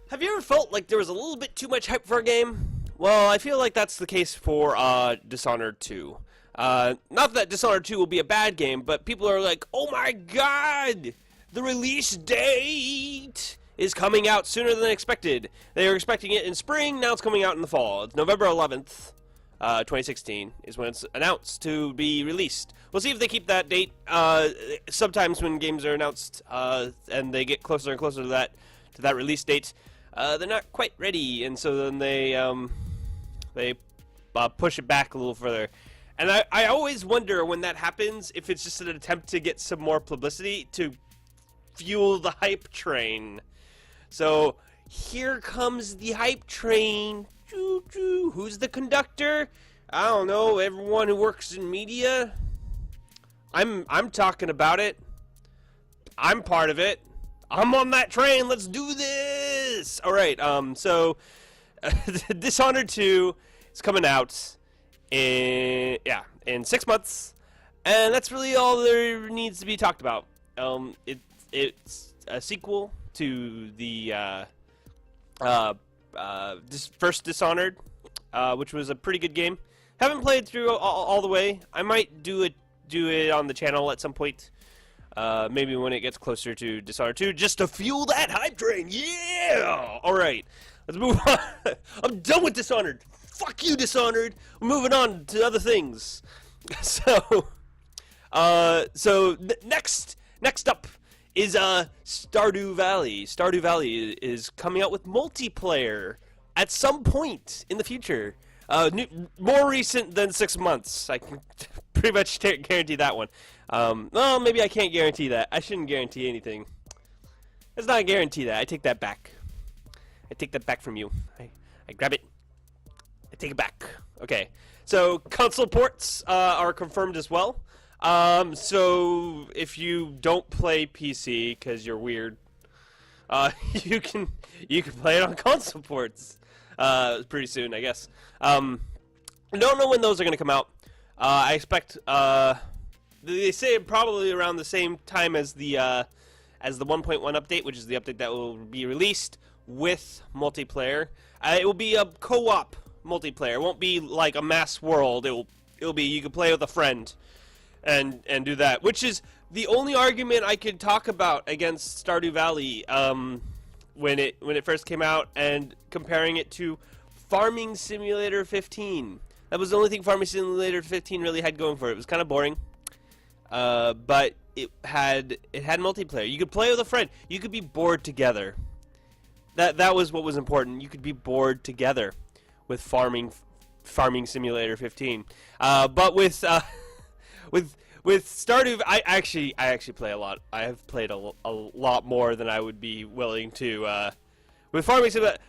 Have you ever felt like there was a little bit too much hype for a game? Well, I feel like that's the case for Dishonored 2. Not that Dishonored 2 will be a bad game, but people are like, oh my god! The release date is coming out sooner than expected. They were expecting it in spring, now it's coming out in the fall. It's November 11th, 2016 is when it's announced to be released. We'll see if they keep that date. Sometimes when games are announced and they get closer and closer to that release date, they're not quite ready, and so then they push it back a little further. And I always wonder when that happens if it's just an attempt to get some more publicity to fuel the hype train. So here comes the hype train. Choo choo. Who's the conductor? I don't know. Everyone who works in media. I'm talking about it. I'm part of it. I'm on that train. Let's do this. All right. So Dishonored 2 is coming out in 6 months, and that's really all there needs to be talked about. It's a sequel to the first Dishonored, which was a pretty good game. Haven't played through all the way. I might do it on the channel at some point. Maybe when it gets closer to Dishonored 2, just to fuel that hype train. Yeah! Alright, let's move on. I'm done with Dishonored. Fuck you, Dishonored. We're moving on to other things. So next up is Stardew Valley. Stardew Valley is coming out with multiplayer at some point in the future. More recent than 6 months. I can pretty much guarantee that one. Well, maybe I can't guarantee that. I shouldn't guarantee anything. Let's not guarantee that. I take that back. I take that back from you. I grab it. I take it back. Okay. So console ports are confirmed as well. So if you don't play PC because you're weird, you can play it on console ports pretty soon, I guess. I don't know when those are going to come out. I expect they say probably around the same time as the 1.1 update, which is the update that will be released with multiplayer. It will be a co-op multiplayer. It won't be like a mass world. It'll be you can play with a friend and do that, which is the only argument I could talk about against Stardew Valley when it first came out, and comparing it to Farming Simulator 15. That was the only thing Farming Simulator 15 really had going for it. It was kind of boring, but it had multiplayer. You could play with a friend. You could be bored together. That was what was important. You could be bored together with Farming Simulator 15. But with Stardew, I actually play a lot. I have played a lot more than I would be willing to. With Farming Simulator,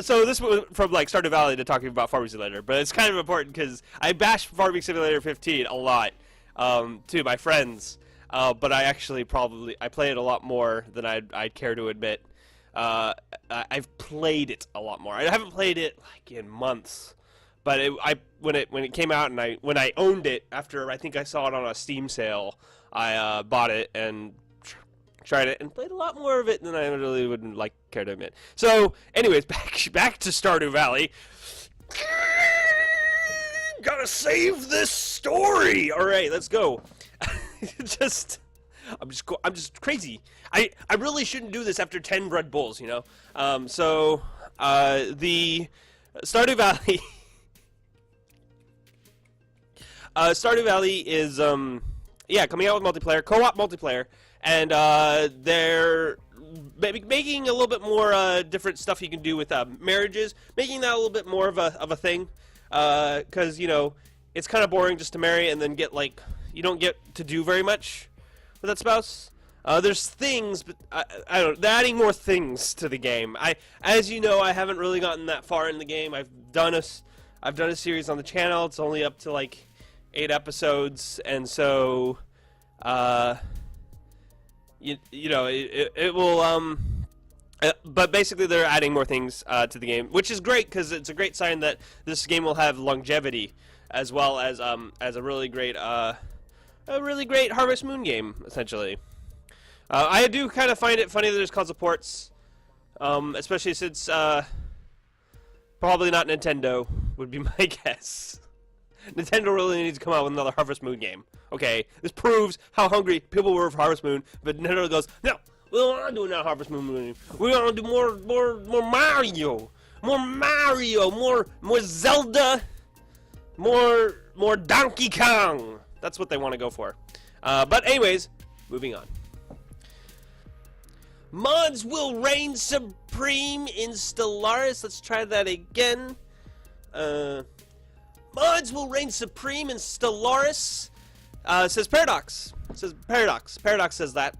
so this was from like Stardew Valley to talking about Farming Simulator, but it's kind of important because I bashed Farming Simulator 15 a lot to my friends, but I play it a lot more than I'd care to admit. I've played it a lot more. I haven't played it like in months, but when it came out and when I owned it after I think I saw it on a Steam sale, I bought it and tried it and played a lot more of it than I really wouldn't care to admit. So, anyways, back to Stardew Valley. Gotta save this story. All right, let's go. I'm just crazy. I really shouldn't do this after 10 Red Bulls, you know. The Stardew Valley. Stardew Valley is coming out with multiplayer, co-op multiplayer, and they're making a little bit more different stuff you can do with marriages, making that a little bit more of a thing, because you know it's kind of boring just to marry and then get you don't get to do very much with that spouse. There's things, but I don't know, they're adding more things to the game. As you know, I haven't really gotten that far in the game. I've done a series on the channel. It's only up to 8 episodes, and so you know it will but basically they're adding more things to the game, which is great because it's a great sign that this game will have longevity, as well as a really great Harvest Moon game, essentially. I do kind of find it funny that there's console ports, Especially since probably not Nintendo would be my guess. Nintendo really needs to come out with another Harvest Moon game. Okay, this proves how hungry people were for Harvest Moon, but Nintendo goes, no, we don't want to do another Harvest Moon game. We want to do more Mario, more Zelda, more Donkey Kong. That's what they want to go for. But anyways, moving on. Mods will reign supreme in Stellaris. Let's try that again. Mods will reign supreme in Stellaris. Says Paradox. Paradox says that.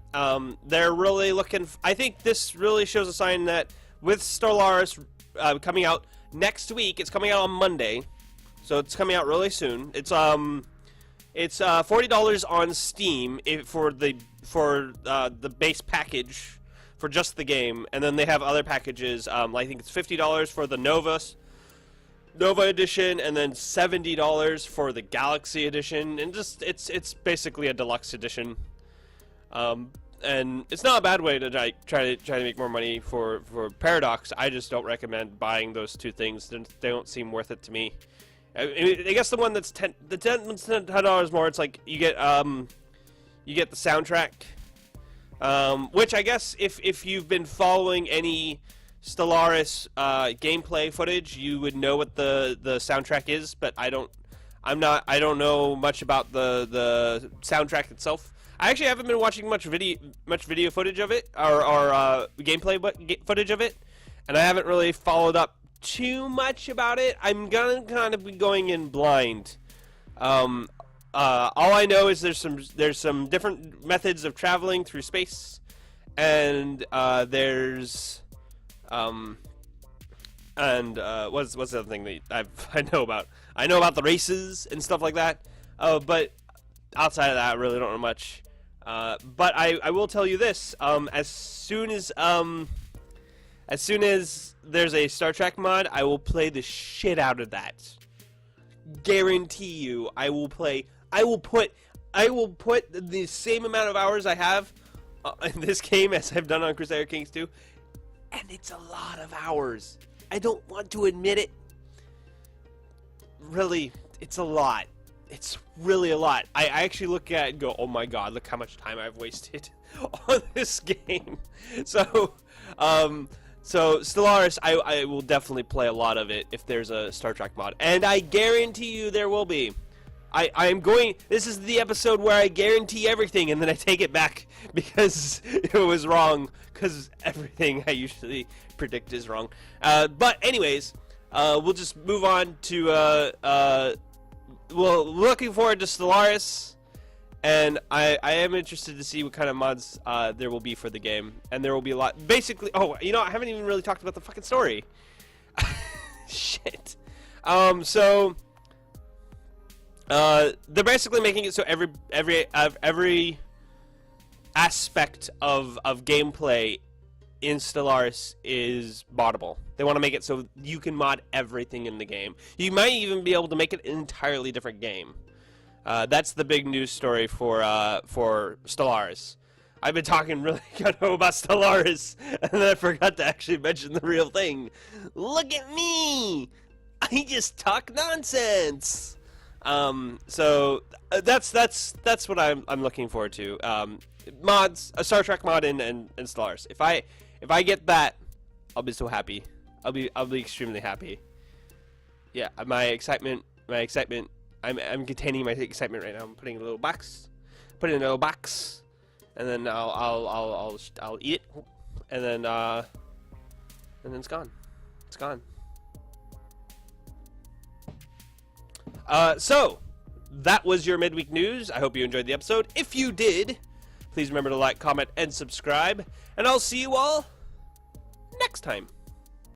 They're really looking. I think this really shows a sign that with Stellaris coming out next week, it's coming out on Monday, so it's coming out really soon. It's $40 on Steam for the base package for just the game, and then they have other packages. I think it's $50 for the Nova edition, and then $70 for the Galaxy edition, and just it's basically a deluxe edition. And it's not a bad way to try to make more money for Paradox. I just don't recommend buying those two things. They don't seem worth it to me. I guess the one that's $10 more. It's like you get the soundtrack, which I guess if you've been following any Stellaris gameplay footage, you would know what the soundtrack is. But I don't know much about the soundtrack itself. I actually haven't been watching much video footage of it or gameplay footage of it, and I haven't really followed up too much about it. I'm gonna kind of be going in blind. All I know is there's some different methods of traveling through space, and what's the other thing that I know about? I know about the races and stuff like that. But outside of that, I really don't know much. But I will tell you this: as soon as there's a Star Trek mod, I will play the shit out of that. Guarantee you, I will play. I will put the same amount of hours I have in this game as I've done on Crusader Kings 2, and it's a lot of hours. I don't want to admit it. Really, it's a lot. It's really a lot. I actually look at it and go, oh my god, look how much time I've wasted on this game. So Stellaris, I will definitely play a lot of it if there's a Star Trek mod. And I guarantee you there will be. This is the episode where I guarantee everything and then I take it back because it was wrong, because everything I usually predict is wrong. But anyways, we'll just move on to, well, looking forward to Stellaris, and I am interested to see what kind of mods there will be for the game, and there will be a lot. Basically, oh, you know, I haven't even really talked about the fucking story. Shit. They're basically making it so every aspect of gameplay in Stellaris is moddable. They want to make it so you can mod everything in the game. You might even be able to make it an entirely different game. That's the big news story for Stellaris. I've been talking really good about Stellaris, and then I forgot to actually mention the real thing. Look at me! I just talk nonsense. So that's what I'm looking forward to. Mods, a Star Trek mod in Stellaris. If I get that, I'll be so happy. I'll be extremely happy. Yeah, my excitement. I'm containing my excitement right now. I'm putting it in a little box, and then I'll eat it, and then it's gone. It's gone. So that was your midweek news. I hope you enjoyed the episode. If you did, please remember to like, comment, and subscribe, and I'll see you all next time.